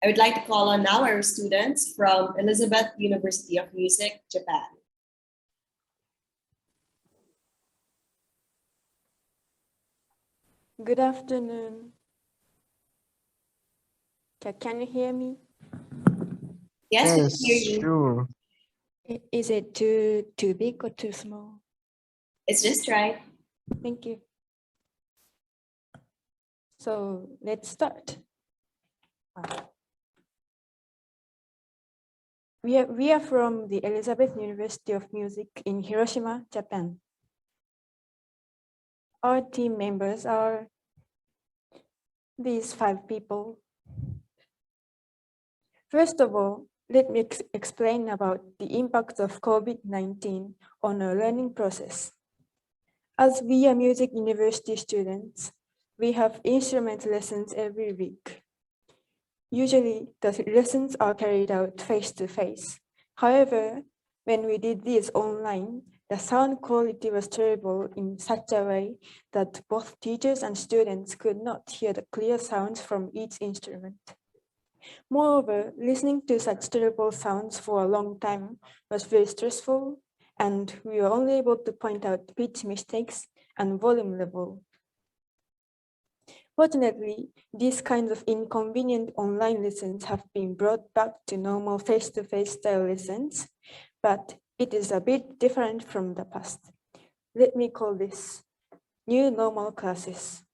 I would like to call on now our students from Elizabeth University of Music, Japan. Good afternoon. Can you hear me? Yes, we can hear you. Sure. Is it too big or too small? It's just right. Thank you. So let's start. We are from the Elizabeth University of Music in Hiroshima, Japan. Our team members are these 5 people. First of all, let me explain about the impact of COVID-19 on our learning process. As we are music university students, we have instrument lessons every week. Usually, the lessons are carried out face-to-face. However, when we did this online, the sound quality was terrible in such a way that both teachers and students could not hear the clear sounds from each instrument. Moreover, listening to such terrible sounds for a long time was very stressful, and we were only able to point out pitch mistakes and volume level. Fortunately, these kinds of inconvenient online lessons have been brought back to normal face-to-face style lessons, but it is a bit different from the past. Let me call this new normal classes.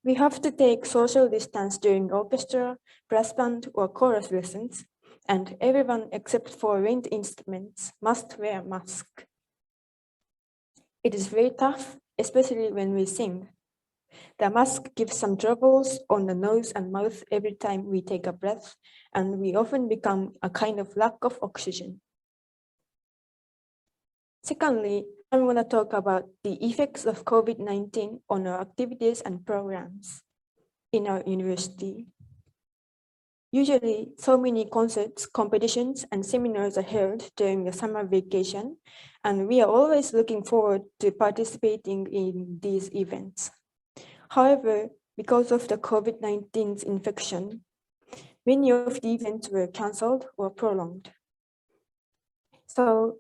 We have to take social distance during orchestra, brass band, or chorus lessons, and everyone except for wind instruments must wear a mask. It is very tough, especially when we sing. The mask gives some troubles on the nose and mouth every time we take a breath, and we often become a kind of lack of oxygen. Secondly, I'm going to talk about the effects of COVID-19 on our activities and programs in our university. Usually, so many concerts, competitions, and seminars are held during the summer vacation, and we are always looking forward to participating in these events. However, because of the COVID-19 infection, many of the events were canceled or prolonged. So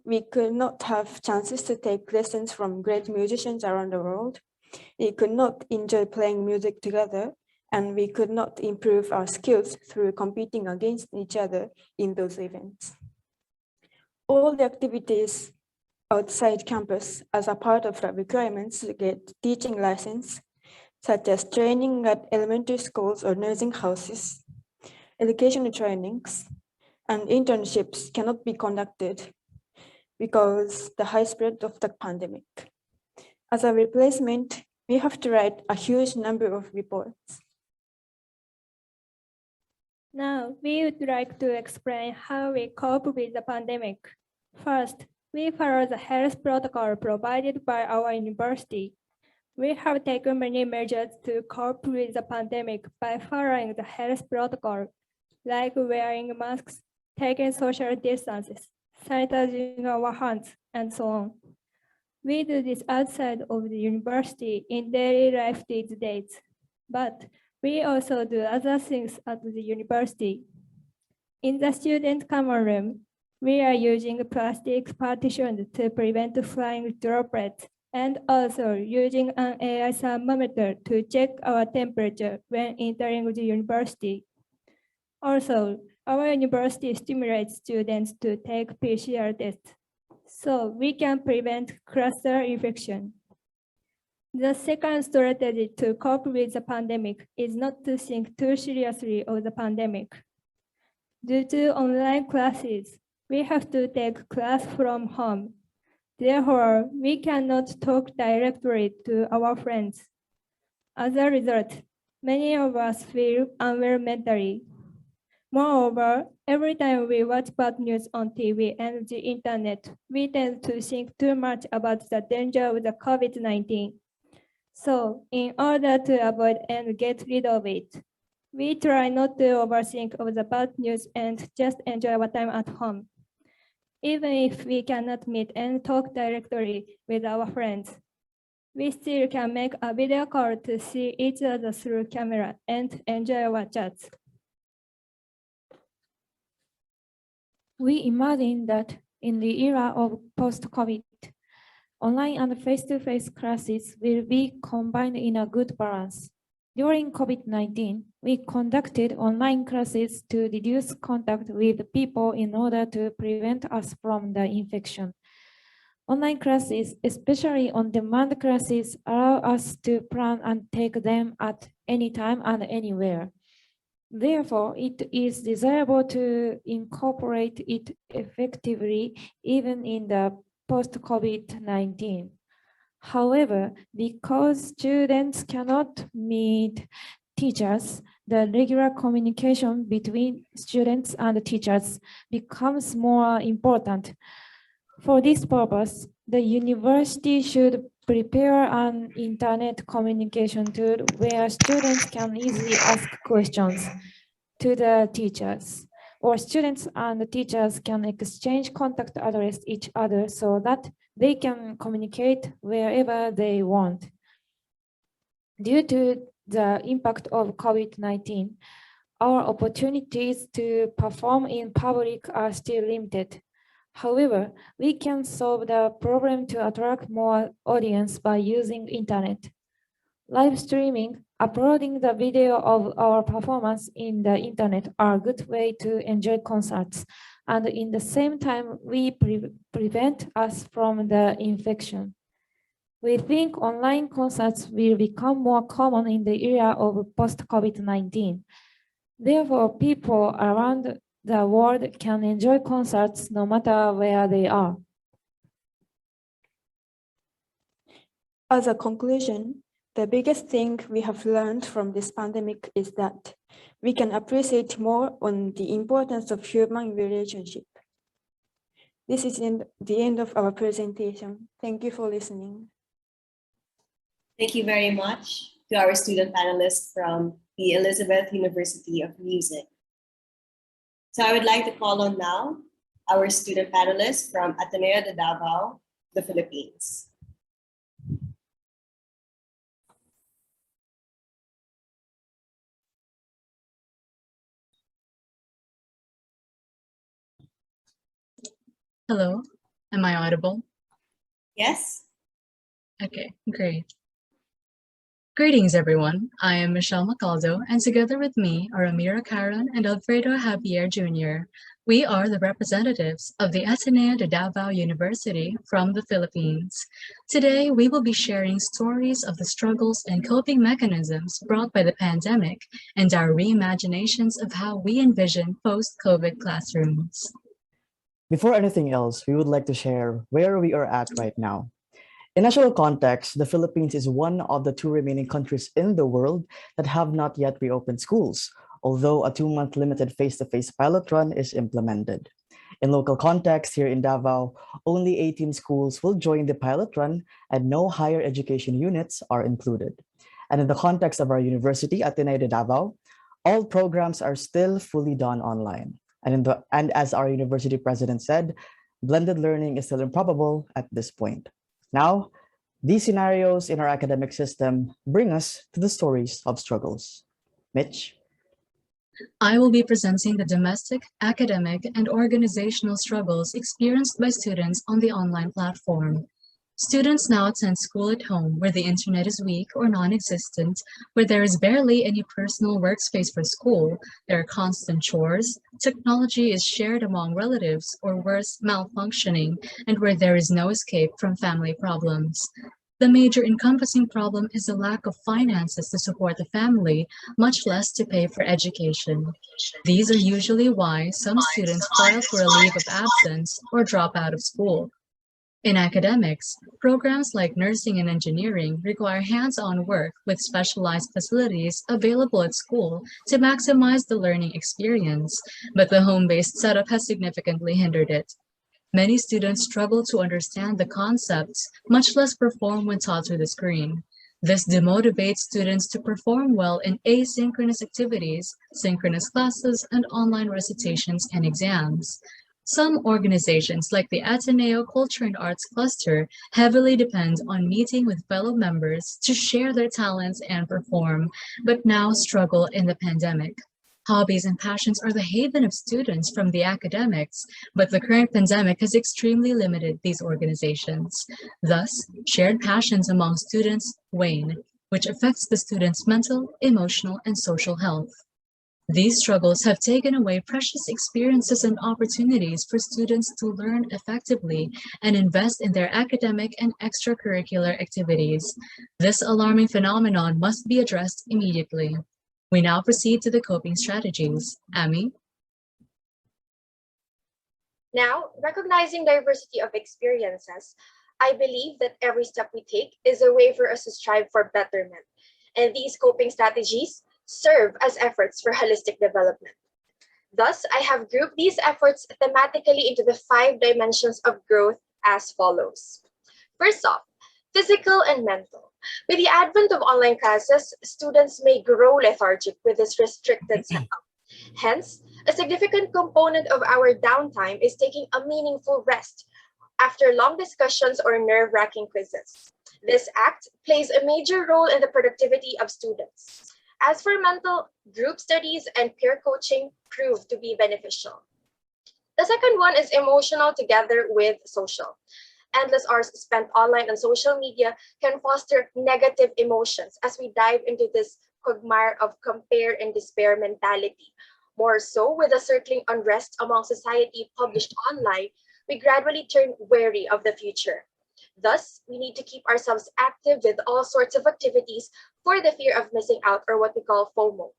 we could not have chances to take lessons from great musicians around the world. We could not enjoy playing music together, and we could not improve our skills through competing against each other in those events. All the activities outside campus as a part of the requirements to get teaching license, such as training at elementary schools or nursing houses, educational trainings, and internships cannot be conducted because the high spread of the pandemic. As a replacement, we have to write a huge number of reports. Now, we would like to explain how we cope with the pandemic. First, we follow the health protocol provided by our university. We have taken many measures to cope with the pandemic by following the health protocol, like wearing masks, taking social distances, sanitizing our hands, and so on. We do this outside of the university in daily life these days, but we also do other things at the university. In the student common room, we are using plastic partitions to prevent flying droplets, and also using an AI thermometer to check our temperature when entering the university. Also, our university stimulates students to take PCR tests, so we can prevent cluster infection. The second strategy to cope with the pandemic is not to think too seriously of the pandemic. Due to online classes, we have to take class from home. Therefore, we cannot talk directly to our friends. As a result, many of us feel unwell mentally. Moreover, every time we watch bad news on TV and the internet, we tend to think too much about the danger of the COVID-19. So, in order to avoid and get rid of it, we try not to overthink of the bad news and just enjoy our time at home. Even if we cannot meet and talk directly with our friends, We still can make a video call to see each other through camera and enjoy our chats. We imagine that in the era of post-COVID, online and face-to-face classes will be combined in a good balance. During COVID-19, we conducted online classes to reduce contact with people in order to prevent us from the infection. Online classes, especially on-demand classes, allow us to plan and take them at any time and anywhere. Therefore, it is desirable to incorporate it effectively even in the post-COVID-19. However, because students cannot meet teachers, the regular communication between students and teachers becomes more important. For this purpose, the university should prepare an internet communication tool where students can easily ask questions to the teachers, or students and the teachers can exchange contact address each other so that they can communicate wherever they want. Due to the impact of COVID-19, our opportunities to perform in public are still limited. However, we can solve the problem to attract more audience by using internet. Live streaming, uploading the video of our performance in the internet are a good way to enjoy concerts, and in the same time, we prevent us from the infection. We think online concerts will become more common in the era of post-COVID-19. Therefore, people around the world can enjoy concerts no matter where they are. As a conclusion, the biggest thing we have learned from this pandemic is that we can appreciate more on the importance of human relationship. This is the end of our presentation. Thank you for listening. Thank you very much to our student panelists from the Elizabeth University of Music. So I would like to call on now our student panelists from Ateneo de Davao, the Philippines. Hello, am I audible? Yes? Okay, great. Greetings, everyone. I am Michelle Macaldo, and together with me are Amira Caron and Alfredo Javier Jr. We are the representatives of the Ateneo de Davao University from the Philippines. Today, we will be sharing stories of the struggles and coping mechanisms brought by the pandemic and our reimaginations of how we envision post-COVID classrooms. Before anything else, we would like to share where we are at right now. In national context, the Philippines is one of the 2 remaining countries in the world that have not yet reopened schools, although a 2-month limited face-to-face pilot run is implemented. In local context, here in Davao, only 18 schools will join the pilot run and no higher education units are included. And in the context of our university, Ateneo de Davao, all programs are still fully done online. And as our university president said, blended learning is still improbable at this point. Now, these scenarios in our academic system bring us to the stories of struggles. Mitch? I will be presenting the domestic, academic, and organizational struggles experienced by students on the online platform. Students now attend school at home where the internet is weak or non-existent, where there is barely any personal workspace for school, there are constant chores, technology is shared among relatives or worse, malfunctioning, and where there is no escape from family problems. The major encompassing problem is the lack of finances to support the family, much less to pay for education. These are usually why some students file for a leave of absence or drop out of school. In academics, programs like nursing and engineering require hands-on work with specialized facilities available at school to maximize the learning experience, but the home-based setup has significantly hindered it. Many students struggle to understand the concepts, much less perform when taught through the screen. This demotivates students to perform well in asynchronous activities, synchronous classes, and online recitations and exams. Some organizations, like the Ateneo Culture and Arts Cluster, heavily depend on meeting with fellow members to share their talents and perform, but now struggle in the pandemic. Hobbies and passions are the haven of students from the academics, but the current pandemic has extremely limited these organizations. Thus, shared passions among students wane, which affects the students' mental, emotional, and social health. These struggles have taken away precious experiences and opportunities for students to learn effectively and invest in their academic and extracurricular activities. This alarming phenomenon must be addressed immediately. We now proceed to the coping strategies. Amy? Now, recognizing diversity of experiences, I believe that every step we take is a way for us to strive for betterment. And these coping strategies serve as efforts for holistic development. Thus, I have grouped these efforts thematically into the 5 dimensions of growth as follows. First off, physical and mental. With the advent of online classes, students may grow lethargic with this restricted setup. Hence, a significant component of our downtime is taking a meaningful rest after long discussions or nerve-wracking quizzes. This act plays a major role in the productivity of students. As for mental, group studies and peer coaching prove to be beneficial. The second one is emotional together with social. Endless hours spent online on social media can foster negative emotions as we dive into this quagmire of compare and despair mentality. More so, with a circling unrest among society published online, we gradually turn wary of the future. Thus, we need to keep ourselves active with all sorts of activities for the fear of missing out, or what we call FOMO.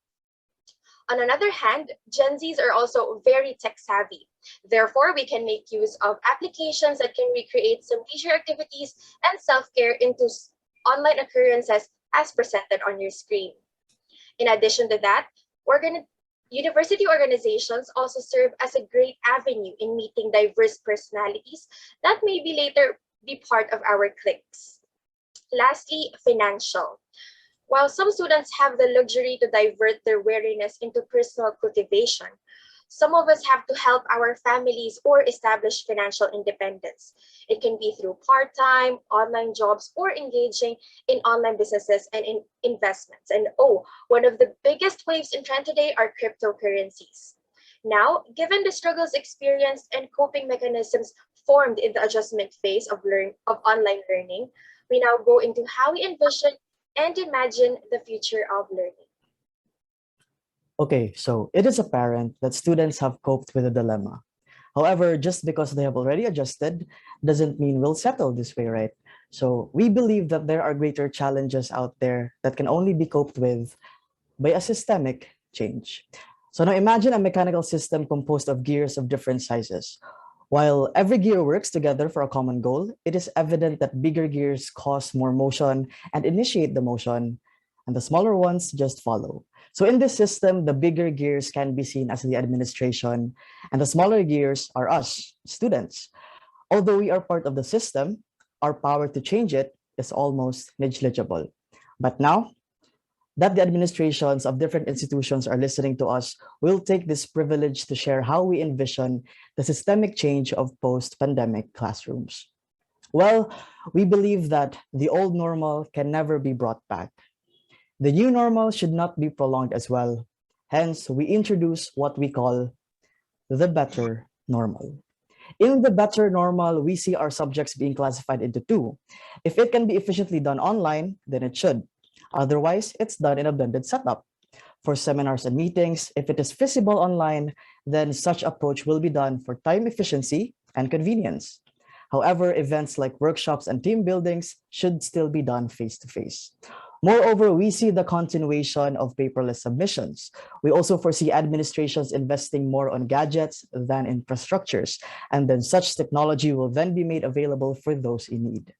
On another hand, Gen Zs are also very tech savvy. Therefore, we can make use of applications that can recreate some leisure activities and self-care into online occurrences as presented on your screen. In addition to that, university organizations also serve as a great avenue in meeting diverse personalities that may be later be part of our cliques. Lastly, financial. While some students have the luxury to divert their weariness into personal cultivation, some of us have to help our families or establish financial independence. It can be through part-time, online jobs, or engaging in online businesses and in investments. And one of the biggest waves in trend today are cryptocurrencies. Now, given the struggles experienced and coping mechanisms formed in the adjustment phase of online learning, we now go into how we envision and imagine the future of learning. Okay, so it is apparent that students have coped with a dilemma. However, just because they have already adjusted doesn't mean we'll settle this way, right? So we believe that there are greater challenges out there that can only be coped with by a systemic change. So now imagine a mechanical system composed of gears of different sizes. While every gear works together for a common goal, it is evident that bigger gears cause more motion and initiate the motion, and the smaller ones just follow. So in this system, the bigger gears can be seen as the administration, and the smaller gears are us, students. Although we are part of the system, our power to change it is almost negligible. But now that the administrations of different institutions are listening to us, we'll take this privilege to share how we envision the systemic change of post-pandemic classrooms. Well, we believe that the old normal can never be brought back. The new normal should not be prolonged as well. Hence, we introduce what we call the better normal. In the better normal, we see our subjects being classified into 2. If it can be efficiently done online, then it should. Otherwise, it's done in a blended setup. For seminars and meetings, if it is feasible online, then such approach will be done for time efficiency and convenience. However, events like workshops and team buildings should still be done face-to-face. Moreover, we see the continuation of paperless submissions. We also foresee administrations investing more on gadgets than infrastructures, and then such technology will then be made available for those in need.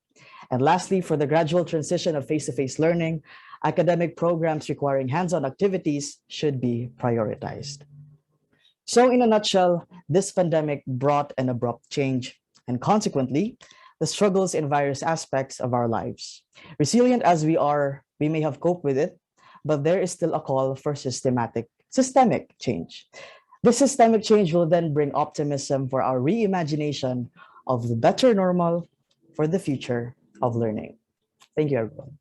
And lastly, for the gradual transition of face-to-face learning, academic programs requiring hands-on activities should be prioritized. So in a nutshell, this pandemic brought an abrupt change, and consequently, the struggles in various aspects of our lives. Resilient as we are, we may have coped with it, but there is still a call for systemic change. This systemic change will then bring optimism for our reimagination of the better normal for the future of learning. Thank you, everyone.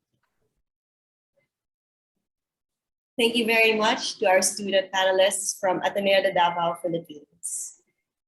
Thank you very much to our student panelists from Ateneo de Davao, Philippines.